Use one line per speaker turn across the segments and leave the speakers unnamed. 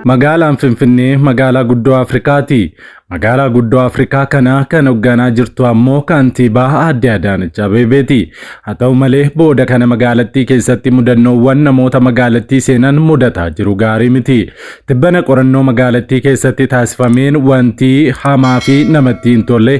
Magaalaan Finfinnee magaalaa guddoo Afrikaati. Magaalaa guddoo Afrikaa kana kan hoogganaa jirtu ammoo kantiibaa Aadde Adaanech Abeebeeti. Haa ta'u malee booda kana magaalattii keessatti mudannoowwan namoota magaalattii seenan mudataa jiru gaarii miti. Tibbana qorannoo magaalattii keessatti taasifameen wanti hamaa fi namatti hin tolle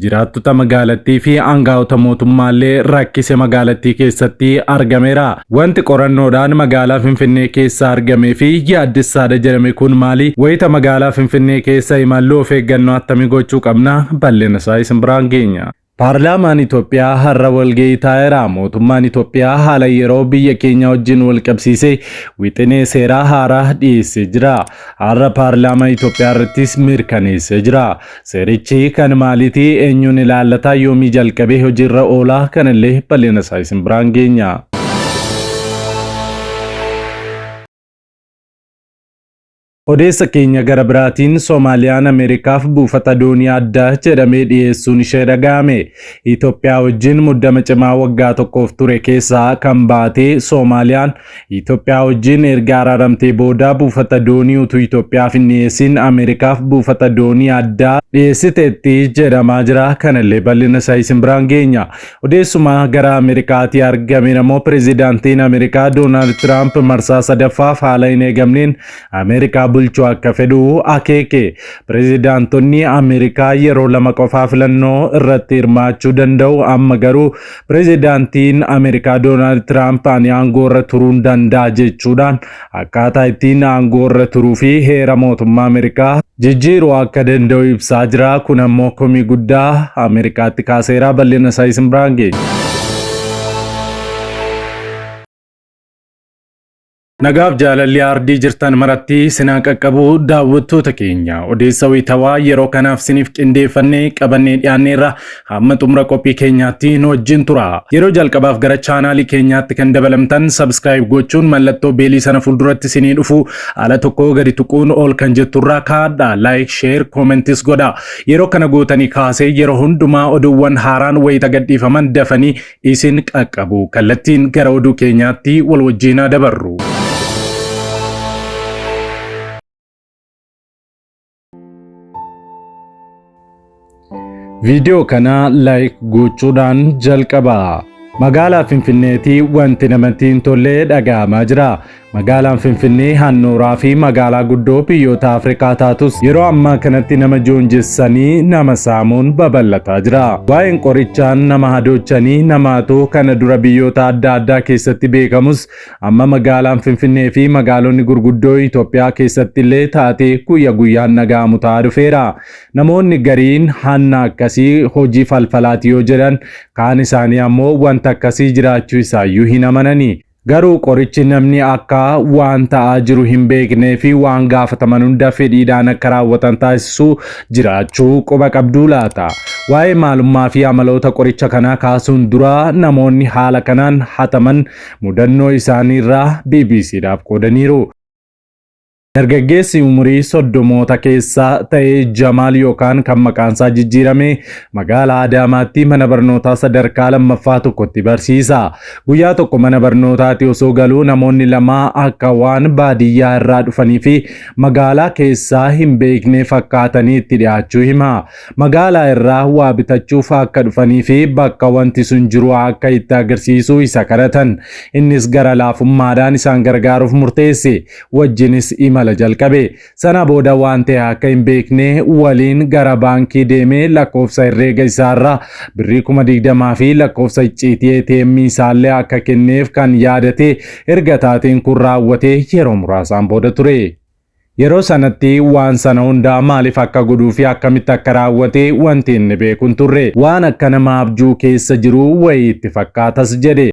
jiraattota magaalattii fi aangaa'ota mootummaallee rakkise magaalattii keessatti argameera. Wanti qorannoodhaan magaalaa Finfinnee keessa argamee fi yaaddessaadha jedhame kun maali? Wayita magaalaa Finfinnee keessa imaluu of eeggannoo attamii gochuu qabna? Bal'ina isaa isin biraan geenya. Paarlaamaan Itoophiyaa har'a walgahii taa'eera. Mootummaan Itoophiyaa haala yeroo biyya keenya wajjin wal qabsiisee wixinee seeraa haaraa dhiyeessee jira. Har'a paarlaamaa Itoophiyaa irrattis mirkaneessee jira. Seerichi kan maaliiti? Eenyuun ilaallata? Yoomii jalqabee hojiirra oolaa? Kanallee bal'ina isaa isin biraan geenya. Odeessa keenya gara biraatiin Soomaaliyaan Ameerikaaf buufata doonii addaa jedhamee dhiyeessuun ishee dhaga'ame. Itoophiyaa wajjin muddama cimaa waggaa tokkoof ture keessaa kan baate Soomaaliyaan Itoophiyaa wajjin erga araaramtee booda buufata doonii utuu Itoophiyaaf hin dhiyeessin Ameerikaaf buufata doonii addaa dhiyeessiteetti jedhamaa jira. Kanallee bal'ina isaa isin biraan geenya. Odeessuma gara Ameerikaatii argame namoo pireezidaantiin Ameerikaa Doonaald Tiraamp marsaa sadaffaaf haala hin eegamneen Ameerikaa bulchuu akka fedhu akeeke. Pireezidaantonni Ameerikaa yeroo lama qofaa filannoo irratti hirmaachuu danda'u. Amma garuu pireezidaantiin Ameerikaa Doonaald Tiraamp ani aangoo irra turuu danda'a jechuudhaan akkaataa ittiin aangoo irra turuu fi heera mootummaa Ameerikaa jijjiiruu akka danda'u ibsaa jira. Kun ammoo komii guddaa Ameerikaatti kaaseera. Bal'ina isaa isin biraan geenya. Nagaaf jaalalli ardii jirtan maratti sinaa qaqqabu daawwattoota keenya odeessa wayitawaa yeroo kanaaf siniif qindeeffannee qabannee dhiyaanneerra hamma xumura qophii keenyaatti nu wajjin tura. Yeroo jalqabaaf gara chaanaalii keenyaatti kan dabalamtan subscribe gochuun mallattoo beelii sana fuulduratti sinii dhufu ala tokko gadi tuquun ol kan jetturraa kaadha. Like, share, commentis godha. Yeroo kana gootanii kaasee yeroo hundumaa oduuwwan haaraan wayita gadhiifaman dafanii isin qaqqabu. Kallattiin gara oduu keenyaatti wal wajjinaa dabarru. Video kana like gochuudhaan jalqaba. Magaalaa Finfinneetii wanti namatti hin tolle dhaga'amaa jira. Magaalaan Finfinnee handhuuraa fi magaalaa guddoo biyyoota Afrikaa taatus yeroo ammaa kanatti nama joonjessanii nama saamuun babal'ataa jira. Waa'een qorichaan nama hadochanii namaatu kana dura biyyoota adda addaa keessatti beekamus amma magaalaan Finfinnee fi magaalonni gurguddoo Itoophiyaa keessatti illee taatee guyyaa guyyaan dhaga'amu ta'aa dhufeera. Namoonni gariin hanna akkasii hojii falfalaati yoo jedhan kaan isaanii ammoo wanta akkasii jiraachuu isaayyuu hin amananii. Garuu qorichi namni akka waan ta'aa jiru hin beeknee fi waan gaafataman hunda fedhiidhaan akka raawwatan taasisuu jiraachuu quba qabduu laata? Waa'ee maalummaa fi amaloota qoricha kanaa kaasuun dura namoonni haala kanaan hataman mudannoo isaaniirraa BBCdhaaf qoodaniiru. Dargaggeessi umurii soddomoota keessa ta'e Jamaal yookaan kan maqaansaa jijjiirame magaalaa Adaamaatti mana barnootaa sadarkaa lammaffaa tokkotti barsiisa. Guyyaa tokko mana barnootaatti osoo galuu namoonni lama akka waan baadiyyaa irraa dhufanii fi magaalaa keessaa hin beekne fakkaatanii itti dhiyaachuu hima. Magaalaa irraa waa bitachuuf akka dhufanii fi bakka wanti sun jiru akka itti agarsiisuu isa kadhatan. Innis gara laafummaadhaan isaan gargaaruuf murteesse. Wajjinis mala jalqabe. Sana booda waan ta'e akka hin beekne waliin gara baankii deemee lakkoofsa herreega isaarraa birrii 20,000 fi lakkoofsa icciitii ATM isaallee akka kenneef kan yaadate erga taateen kun raawwatee yeroo muraasaan booda ture. Yeroo sanatti waan sana hundaa maaliif akka godhuu fi akkamitti akka raawwate wanti inni beeku hin turre. Waan akka nama abjuu keessa jiru wayii itti fakkaatas jedhe.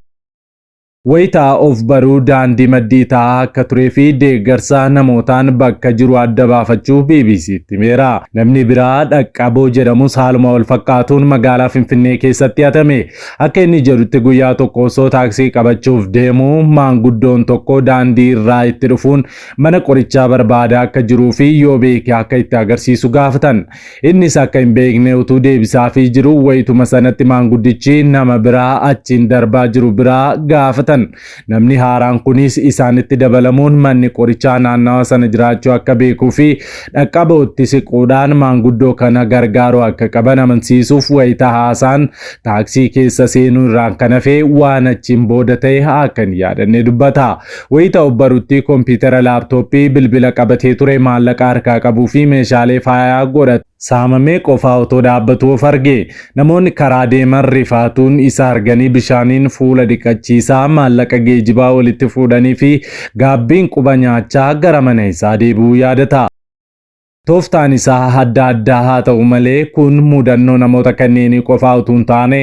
Wayitaa of baruu daandii maddii taa'aa akka turee fi deeggarsa namootaan bakka jiru adda baafachuu BBCtti himeera. Namni biraa Dhaqqaboo jedhamus haaluma wal fakkaatuun magaalaa Finfinnee keessatti hatame. Akka inni jedhutti guyyaa tokko osoo taaksii qabachuuf deemu maanguddoon tokko daandii irraa itti dhufuun mana qorichaa barbaadaa akka jiruu fi yoo beeke akka itti agarsiisu gaafatan. Innis akka hin beekne utuu deebisaa fi jiru wayituma sanatti maanguddichi nama biraa achiin darbaa jiru biraa gaafatan. dubbatan. Namni haaraan kunis isaanitti dabalamuun manni qorichaa naannawa sana jiraachuu akka beekuu fi dhaqqabootti siquudhaan maanguddoo kana gargaaruu akka qaban amansiisuuf wayita haasaan taaksii keessa seenuu irraan kan hafe waan achiin booda ta'e akka hin yaadanne dubbata. Wayita obbarutti kompiitara laaptooppii bilbila qabatee ture maallaqa harkaa qabuu fi meeshaalee faayaa godhate saamamee qofaa otoo dhaabbatu of arge. Namoonni karaa deeman rifaatuun isa arganii bishaaniin fuula dhiqachiisaa maallaqa geejibaa walitti fuudhanii fi gaabbiin quba nyaachaa gara mana isaa deebi'uu yaadata. Tooftaan isaa adda addaa haa ta'u malee kun mudannoo namoota kanneenii qofaa utuu hin taane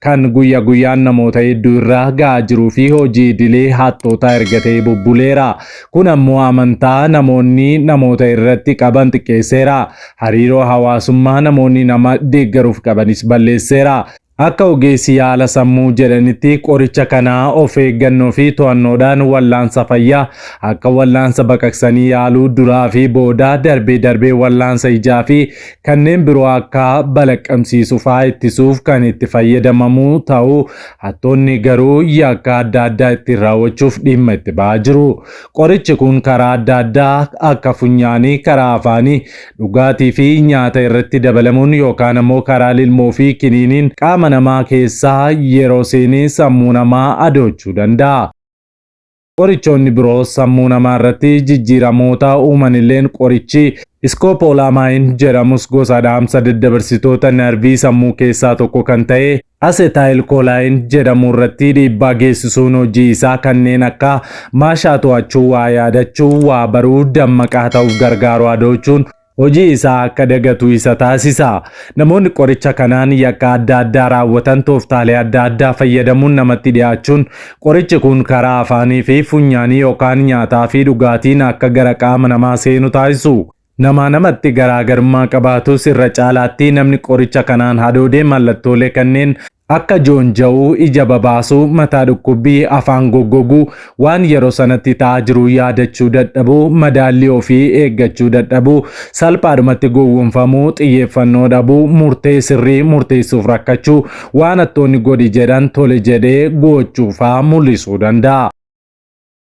kan guyyaa guyyaan namoota hedduu irra ga'aa jiruu fi hojii idilee hattootaa ergatee bubbuleera. Kun ammoo amantaa namoonni namoota irratti qaban xiqqeesseera. Hariiroo hawaasummaa namoonni nama deeggaruuf qabanis balleesseera. Akka ogeessi yaala sammuu jedhanitti qoricha kanaa of eeggannoo fi to'annoodhaan wallaansa fayyaa akka wallaansa baqaqsanii yaaluu duraa fi boodaa darbee wallaansa ijaa fi kanneen biroo akka balaqqamsiisuu fa'aa ittisuuf kan itti fayyadamamuu ta'u hattoonni garuu yakka adda addaa ittiin raawwachuuf dhimma itti ba'aa jiru. Qorichi kun karaa adda addaa akka funyaanii, karaa afaanii, dhugaatii fi nyaata irratti dabalamuun yookaan ammoo karaa lilmoo fi kiniiniin qaama namaa keessaa yeroo seenee sammuu namaa adoochuu danda'a. Qorichoonni biroo sammuu namaa irratti jijjiiramoota uuman illeen qorichi iskoopolaamayin jedhamus gosa dhaamsa daddabarsitoota narvii sammuu keessaa tokko kan ta'e asetaayilkoolaayin jedhamu irratti dhiibbaa geessisuun hojii isaa kanneen akka maashaa to'achuu, waa yaadachuu, waa baruu, dammaqaa ta'uuf gargaaru adoochuun hojii isaa akka dagatu isa taasisa. Namoonni qoricha kanaan yakka adda addaa raawwatan tooftaalee adda addaa fayyadamuun namatti dhiyaachuun qorichi kun karaa afaanii fi funyaanii yookaan nyaataa fi dhugaatiin akka gara qaama namaa seenu taasisu. Nama namatti garaagarummaa qabaatus irra caalaatti namni qoricha kanaan hadoodee mallattoolee kanneen akka joonja'uu, ija babaasuu, mataa dhukkubbii, afaan goggoguu, waan yeroo sanatti ta'aa jiru yaadachuu dadhabuu, madaallii ofii eeggachuu dadhabuu, salphaadhumatti gowwoomfamuu, xiyyeeffannoo dhabuu, murtee sirrii murteessuuf rakkachuu, waan hattoonni godhi jedhan tole jedhee gochuu fa'aa mul'isuu danda'a.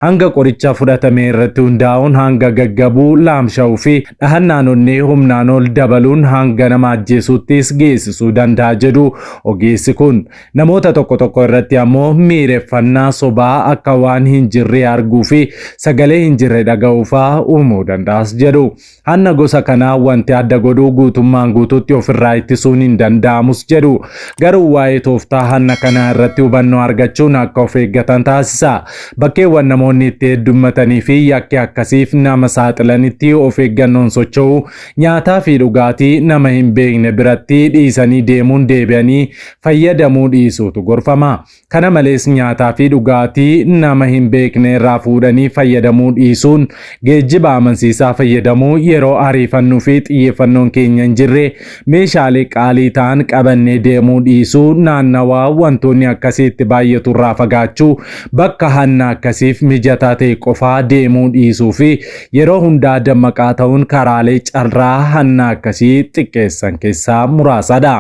Hanga qoricha fudhatame irratti hundaa'uun hanga gaggabuu, laamsha'uu fi dhahannaan onnee humnaan ol dabaluun hanga nama ajjeesuuttis geessisuu danda'a jedhu ogeessi kun. Namoota tokko irratti ammoo miireffannaa sobaa akka waan hin jirre arguu fi sagalee hin jirre dhaga'uu fa'aa uumuu danda'as jedhu. Hanna gosa kanaa wanti adda godhuu guutummaan guutuutti ofirraa ittisuun hin danda'amus jedhu. Garuu waa'ee tooftaa hanna kanaa irratti hubannoo argachuun akka of eeggatan taasisa. Bakkeewwan namoonni itti heddummatanii fi yakki akkasiif nama saaxilanitti of eeggannoon socho'uu, nyaataa fi dhugaatii nama hin beekne biratti dhiisanii deemuun deebi'anii fayyadamuu dhiisuutu gorfama. Kana malees nyaataa fi dhugaatii nama hin beekne irraa fuudhanii fayyadamuu dhiisuun, geejjiba amansiisaa fayyadamuu, yeroo ariifannuu fi xiyyeeffannoon keenya hin jirre meeshaalee qaalii ta'an qabannee deemuu dhiisuu, naannawaa wantoonni akkasii itti baay'atu irraa fagaachuu, bakka hanna akkasiif mijataa ta'e qofaa deemuu dhiisuu fi yeroo hundaa dammaqaa ta'uun karaalee carraa hanna akkasii xiqqeessan keessaa muraasadha.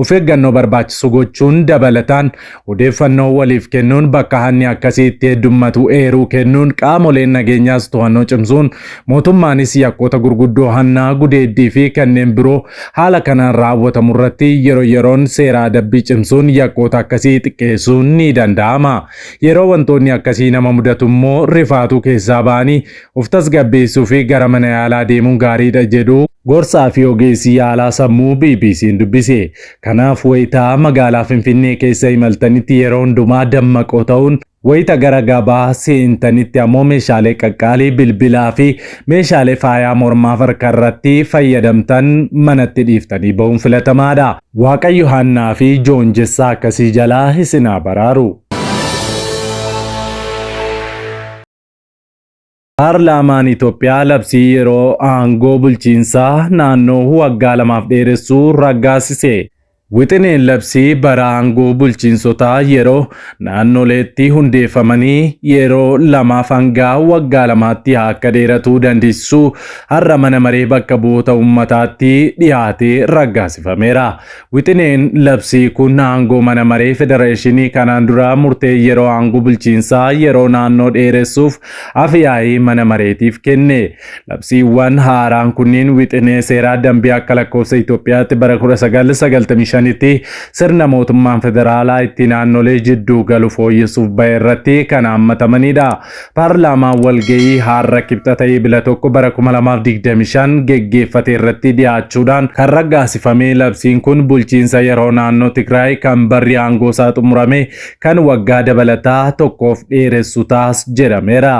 Of eeggannoo barbaachisu gochuun dabalataan odeeffannoo waliif kennuun bakka hanni akkasii itti heddummatu eeruu kennuun qaamoleen nageenyaas to'annoo cimsuun mootummaanis yakkoota gurguddoo hannaa gudeeddii fi kanneen biroo haala kanaan raawwatamu irratti yeroo yeroon seeraa adabbii cimsuun yakkoota akkasii xiqqeessuun ni danda'ama. Yeroo wantoonni akkasii nama mudatu immoo rifaatuu keessaa ba'anii of tasgabbeessuu fi gara mana yaalaa deemuun gaariidha jedhu gorsaa fi ogeessi yaalaa sammuu BBC'n dubbise. Kanaaf wayitaa magaalaa Finfinnee keessa imaltanitti yeroo hundumaa dammaqoo ta'uun wayita gara gabaa seentanitti ammoo meeshaalee qaqqaalii bilbilaa fi meeshaalee faayaa mormaa harka irratti fayyadamtan manatti dhiiftanii ba'uun filatamaadha. Waaqayyo hannaa fi joonjessaa akkasii jalaa isin haa baraaru. Paarlaamaan Itoophiyaa labsii yeroo aangoo bulchiinsaa naannoo waggaa 2 dheeressuu raggaasise. Wixineen labsii bara aangoo bulchiinsotaa yeroo naannoleetti hundeeffamanii yeroo lamaaf hanga waggaa lamaatti akka dheeratuu dandeessisuu har'a mana maree bakka bu'oota uummataatti dhiyaatee raggaasifameera. Wixineen labsii kun aangoo mana maree federeeshinii kanaan dura murtee yeroo aangoo bulchiinsaa yeroo naannoo dheeressuuf afyaa'ii mana mareetiif kenne. Labsiiwwan haaraan kunniin wixinee seeraa dambii akka lakkoofsa Itoophiyaatti bara 1995 sirna mootummaan federaalaa itti naannolee jidduu galu fooyyessuuf bahe irratti kan hammatamanidha. Paarlaamaan walgahii har'a kibxata eebila 1 bara 2025 geggeeffate irratti dhiyaachuudhaan kan raggaasifame labsiin kun bulchiinsa yeroo naannoo Tigraay kan barri aangoo isaa xumurame kan waggaa dabalataa tokkoof dheeressu taas jedhameera.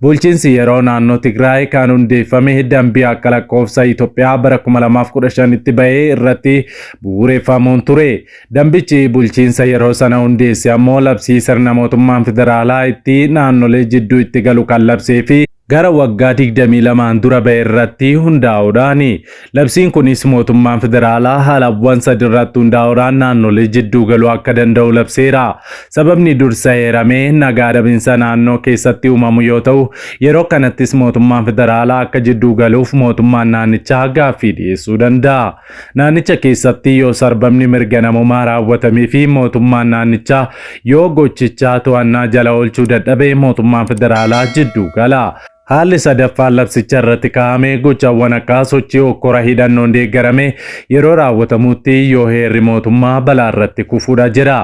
Bulchiinsi yeroo naannoo Tigraay kan hundeeffame dambii akka lakkoofsa Itoophiyaa bara 2015 tti bahee irratti bu'uureffamuun ture. Dambichi bulchiinsa yeroo sana hundeesse ammoo labsii sirna mootummaan federaalaa itti naannolee jidduu itti galu kan labsee fi gara waggaa 22 dura bahe irratti hundaa'uudhaani. Labsiin kunis mootummaan federaalaa haalawwan sadi irratti hundaa'uudhaan naannolee jidduu galuu akka danda'u labseera. Sababni dursa eeramee nagaa dhabinsa naannoo keessatti uumamu yoo ta'u, yeroo kanattis mootummaan federaalaa akka jidduu galuuf mootummaan naannichaa gaaffii dhiyeessuu danda'a. Naannicha keessatti yoo sarbamni mirga namummaa raawwatamee fi mootummaan naannichaa yoo gochichaa to'annaa jala oolchuu dadhabe mootummaan federaalaa jidduu gala. Haalli sadaffaan labsicha irratti kaa'ame gochawwan akka sochii hokkora hidhannoon deeggarame yeroo raawwatamutti yoo heerri mootummaa balaa irratti kufuudha jira.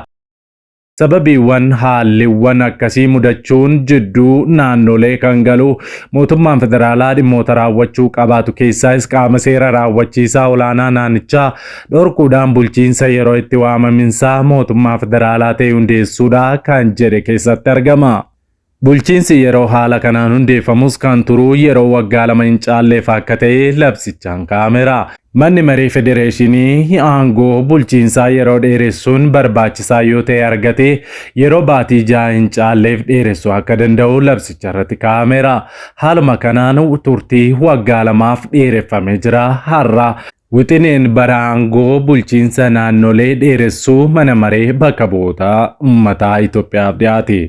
Sababiiwwan haalliwwan akkasii mudachuun jidduu naannolee kan galu mootummaan federaalaa dhimmoota raawwachuu qabaatu keessaas qaama seera raawwachiisaa olaanaa naannichaa dhorkuudhaan bulchiinsa yeroo itti waamaminsaa mootummaa federaalaa ta'e hundeessuudha kan jedhe keessatti argama. Bulchiinsi yeroo haala kanaan hundeeffamus kan turuu yeroo waggaa 2 hin caalleef akka ta'e labsichaan kaa'ameera. Manni maree federeeshinii aangoo bulchiinsaa yeroo dheeressuun barbaachisaa yoo ta'e argate yeroo baatii 6 hin caalleef dheeressuu akka danda'u labsicha irratti kaa'ameera. Haaluma kanaan turtii waggaa 2f dheereffamee jira. Har'a wixineen bara aangoo bulchiinsa naannolee dheeressuu mana maree bakka bu'oota uummataa Itoophiyaaf dhiyaate.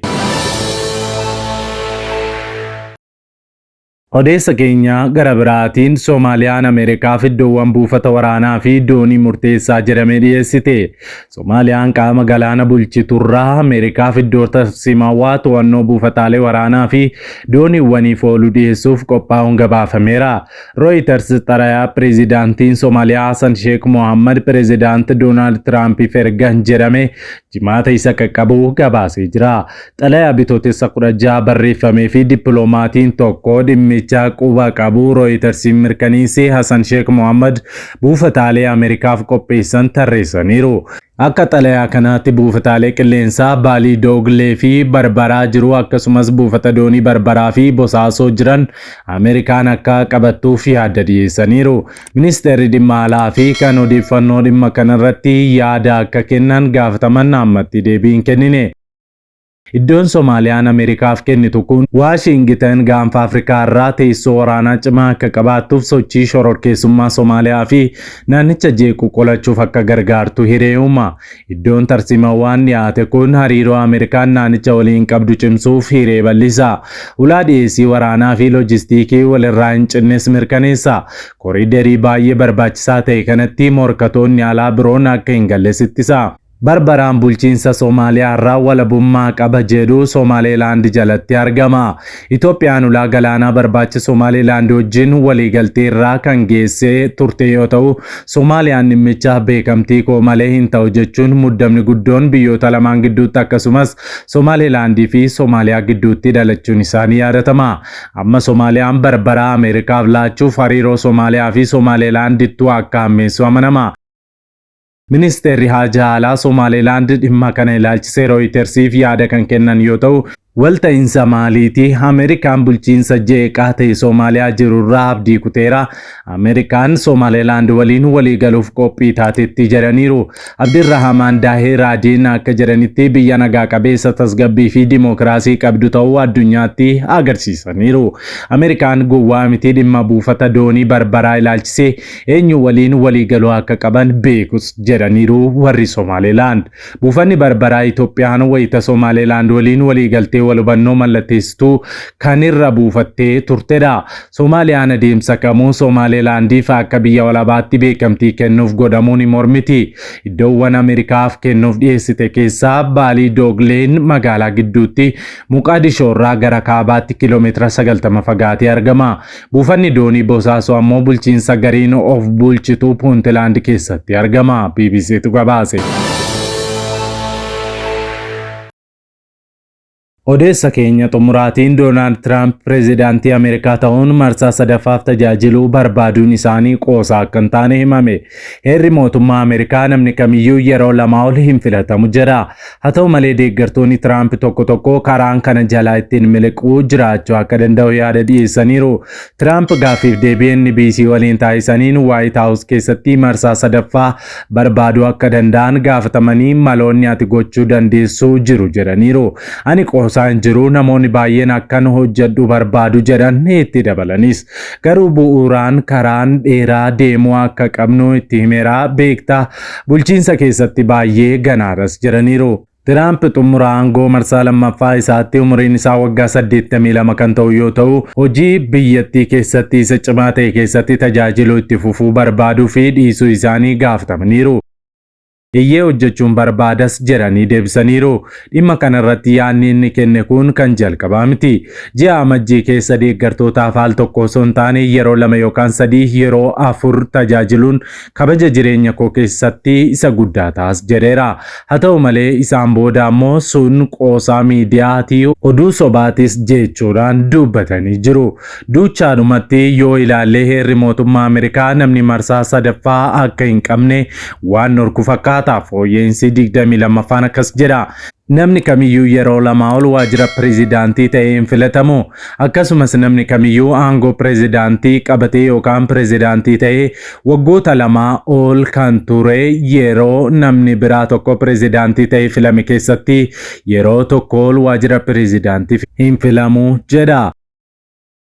Odeessa keenya gara biraatiin Soomaaliyaan Ameerikaaf iddoowwan buufata waraanaa fi doonii murteessaa jedhamee dhiyeessite. Soomaaliyaan qaama galaana bulchiturraa Ameerikaaf iddoo tarsiimawaa to'annoo buufataalee waraanaa fi dooniiwwaniif oolu dhiyeessuuf qophaa'uun gabaafameera. Reuters xalayaa pireezidaantiin Soomaaliyaa Hassan Sheikh Mohammad pireezidaanti Doonaald Tiraampiif ergan jedhame jimaata isa qaqqabu gabaasee jira. Xalayaa bitootessa 16 barreeffamee fi dippiloomaatiin tokko dhimmi quba qabu Reuters mirkaneesse Hassan Sheikh Mohammad buufataalee Ameerikaaf qopheessan tarreessaniiru. Akka xalayaa kanaatti buufataalee qilleensaa Baalii Dooglee fi Barbaraa jiru akkasumas buufata doonii Barbaraa fi Bosaasoo jiran Ameerikaan akka qabattuuf yaada dhiyeessaniiru. Ministeerri dhimma alaa fi kan odeeffannoo dhimma kanarratti yaada akka kennan gaafataman ammatti deebii hin kennine. Iddoon Soomaaliyaan Ameerikaaf kennitu kun Waashingitan gaanfa Afrikaa irraa teessoo waraanaa cimaa akka qabaattuuf sochii shororkeessummaa Soomaaliyaa fi naannicha jeequ qolachuuf akka gargaartu hireeuma. Iddoon tarsiimawwan dhiyaate kun hariiroo Ameerikaan naannicha waliin qabdu cimsuuf hiree bal'isa. Ulaa dhiyeessii waraanaa fi loojistiikii walirraa hin cinnes mirkaneessa. Koriidarii baay'ee barbaachisaa ta'e kanatti morkatoonni alaa biroon akka hin galles ittisa. Barbaraan bulchiinsa Soomaaliyaa irraa walabummaa qaba jedhu Somaalilaand jalatti argama. Itoophiyaan ulaa galaanaa barbaacha Somaalilaand wajjin waliigaltee irraa kan geessee turte yoo ta'u, Soomaaliyaan dhimmicha beekamtii koo malee hin ta'u jechuun muddamni guddoon biyyoota lamaan gidduutti akkasumas Somaalilaandii fi Soomaaliyaa gidduutti dhalachuun isaanii yaadatama. Amma Soomaaliyaan barbaraa Ameerikaaf laachuuf hariiroo Soomaaliyaa fi Somaalilaandittuu akka hammeessu amanama. Ministeerri Haajaa Alaa Somaalilaand dhimma kana ilaalchisee Rooyitersiif yaada kan kennan yoo ta'u, walta'iinsa maaliitii Ameerikaan bulchiinsa jeeqaa ta'e Soomaaliyaa jirurraa abdii kuteera. Ameerikaan Somaalilaand waliin waliigaluuf qophii taatetti jedhaniiru. Abdirrahamaan Daahir Raadiin akka jedhanitti biyya nagaa qabeessa tasgabbii fi dimookiraasii qabdu ta'uu addunyaatti agarsiisaniiru. Ameerikaan gowwaa miti dhimma buufata doonii Barbaraa ilaalchisee eenyu waliin waliigaluu akka qaban beekus jedhaniiru warri Somaalilaand. Buufanni Barbaraa Itoophiyaan wayita Somaalilaand waliin waliigaltee wal hubannoo mallatteessituu kan irra buufattee turtedha. Soomaaliyaan adeemsa kamuu Somaalilaandiif akka biyya walabaatti beekamtii kennuuf godhamuun mormiti. Iddoowwan Ameerikaaf kennuuf dhiyeessite keessaa Baalii Doogleen magaalaa gidduutti Muqaadishoo irraa gara kaabaatti kiiloomeetira 90 fagaatee argama. Buufanni doonii Bosaasoo ammoo bulchiinsa gariin of bulchituu Puuntlaand keessatti argama. BBCtu gabaase. Odeessa keenya xumuraatiin Doonaald Tiraamp pireezidaantii Ameerikaa ta'uun marsaa sadaffaaf tajaajiluu barbaaduun isaanii qoosaa akka hin taane himame. Heerri mootummaa Ameerikaa namni kamiyyuu yeroo lamaa ol hin filatamu jedha. Haa ta'u malee deeggartoonni Tiraamp tokko tokko karaan kana jalaa ittiin miliquu jiraachuu akka danda'u yaada dhiyeessaniiru. Tiraamp gaaffiif deebii NBC waliin taasisaniin White House keessatti marsaa sadaffaa barbaaduu akka danda'an gaafatamanii maloonni ati gochuu dandeessu jiru jedhaniiru. Ani qoosaa isaan jiru namoonni baay'een akkan hojjedhu barbaadu jedhan itti dabalanis garuu bu'uuraan karaan dheeraa deemuu akka qabnu itti himeera beektaa bulchiinsa keessatti baay'ee ganaaras jedhaniiru. Tiraamp xumura aangoo marsaa lammaffaa isaatti umriin isaa waggaa 82 kan ta'u yoo ta'u hojii biyyattii keessatti isa cimaa ta'e keessatti tajaajiluu itti fufuu barbaaduu fi dhiisuu isaanii gaafatamaniiru. Iyyee hojjechuun barbaadas jedhanii deebisaniiru. Dhimma kanarratti yaadni inni kenne kun kan jalqabaa miti. Ji'a amajjii keessa deeggartootaaf al tokko osoo hin taane yeroo 2 yookaan 3 yeroo 4 tajaajiluun kabaja jireenya koo keessatti isa guddaa taas jedheera. Haa ta'u malee isaan booda ammoo sun qoosaa miidiyaatii oduu sobaatis jechuudhaan dubbatanii jiru. Duuchaadhumatti yoo ilaalle heerri mootummaa Ameerikaa namni marsaa sadaffaa akka hin qabne waan dhorku fakkaata. Fooyyeensi 22ffaan akkas jedha. Namni kamiyyuu yeroo lamaa ol waajjira pireezidaantii ta'ee hin filatamu. Akkasumas namni kamiyyuu aangoo pireezidaantii qabatee yookaan pireezidaantii ta'ee waggoota lamaa ol kan ture yeroo namni biraa tokko pireezidaantii ta'ee filame keessatti yeroo tokko ol waajjira pireezidaantii hin filamu jedha.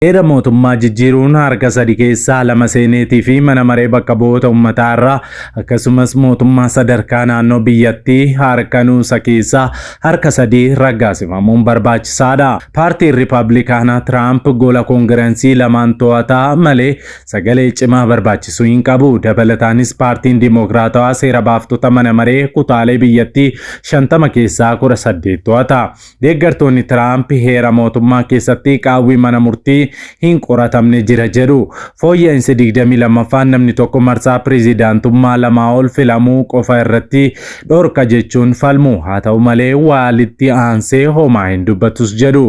Heera mootummaa jijjiiruun harka 3 keessaa 2 seeneetii fi mana maree bakka bu'oota uummataa irraa akkasumas mootummaa sadarkaa naannoo biyyattii harka nuusa keessaa harka 3 raggaasifamuun barbaachisaadha. Paartiin Riippaabilikaanaa Tiraamp gola koongirensii lamaan to'ataa malee sagalee cimaa barbaachisuu hin qabu. Dabalataanis paartiin Dimookiraatawaa seera baaftota mana maree kutaalee biyyattii 50 keessaa 18 to'ata. Deeggartoonni Tiraamp heera mootummaa keessatti qaawwii mana murtii hin qoratamne jira jedhu. Fooyya'insi 22ffaan namni tokko marsaa pireezidaantummaa lamaa ol filamuu qofa irratti dhorka jechuun falmu. Haa ta'u malee walitti aansee homaa hin dubbatus jedhu.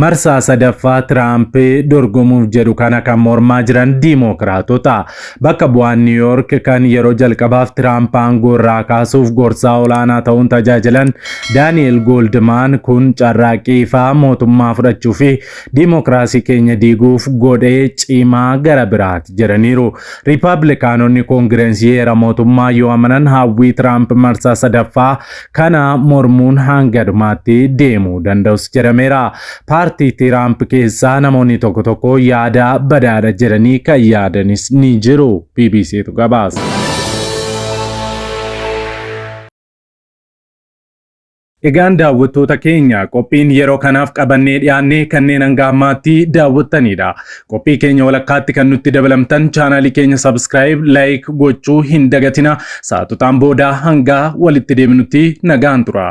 Marsaa sadaffaa Tiraamp dorgomuuf jedhu kana kan mormaa jiran Dimookiraatota. Bakka bu'aan New York kan yeroo jalqabaaf Tiraamp aangoo irraa kaasuuf gorsaa olaanaa ta'uun tajaajilan Daani'el Goldman kun carraaqqii ifaa mootummaa fudhachuu fi dimookiraasii keenya diiguuf godhee cimaa gara biraati jedhaniiru. Riippaabilikaanonni koongirensii heera mootummaa yoo amanan hawwii Tiraamp marsaa sadaffaa kana mormuun hanga dhumaatti deemuu danda'us jedhameera. Paartii Tiraamp keessaa namoonni tokko tokko yaada badaadha jedhanii kan yaadanis ni jiru. BBCtu gabaasa. Egaan daawwattoota keenya qophiin yeroo kanaaf qabannee dhiyaannee kanneen hanga ammaatti daawwattanidha. Qophii keenya walakkaatti kan nutti dabalamtan chaanaalii keenya subscribe, like gochuu hin dagatina. Saatotaan booda hanga walitti deebinutti nagaan tura.